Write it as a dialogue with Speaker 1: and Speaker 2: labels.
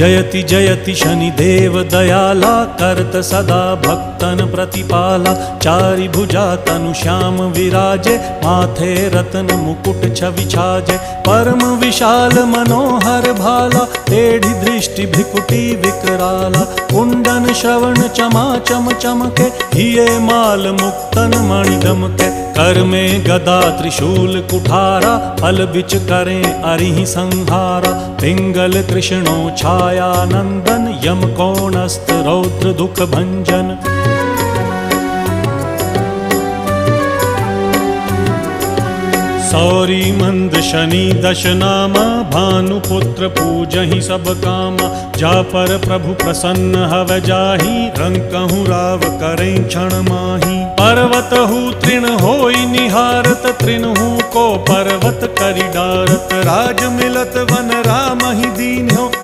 Speaker 1: जयति जयति शनिदेव दयाला करत सदा भक्तन प्रतिपाला। चारि भुजा तनु श्याम विराजे माथे रत्न मुकुट छवि छाजे। परम विशाल मनोहर भाला टेढ़ी दृष्टि भ्रिकुटी विकराला। कुंडन श्रवण चमा चम चमके हिये माल मुक्तन मणि दमके। कर में गदा त्रिशूल कुठारा फल बिच करें अरिहि संहारा। पिंगल कृष्णो छाया नंदन यम कोणस्त रौद्र दुख भंजन। सौरी मंद शनि दश नामा भानुपुत्र पूजहि सब कामा। जा पर प्रभु प्रसन्न हव जाहि रंकहु राव करें क्षण माही। पर्वत हु तृण होई निहारत तृणहु को पर्वत करि डारत। राज मिलत वन राम ही दीन्हो